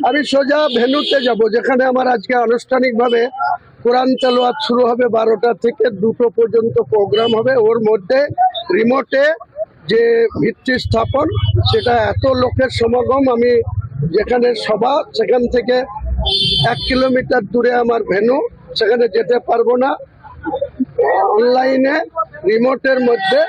আমি সোজা ভেন্যুতে যাব, যেখানে আমার আজকে আনুষ্ঠানিকভাবে কোরআন তেলাওয়াত শুরু হবে 12টা থেকে 2টো পর্যন্ত প্রোগ্রাম হবে। ওর মধ্যে রিমোটে যে ভিত্তি স্থাপন, সেটা এত লোকের সমাগম, আমি যেখানে সভা সেখান থেকে 1 কিলোমিটার দূরে আমার ভেন্যু, সেখানে যেতে পারবো না। অনলাইনে রিমোটের মধ্যে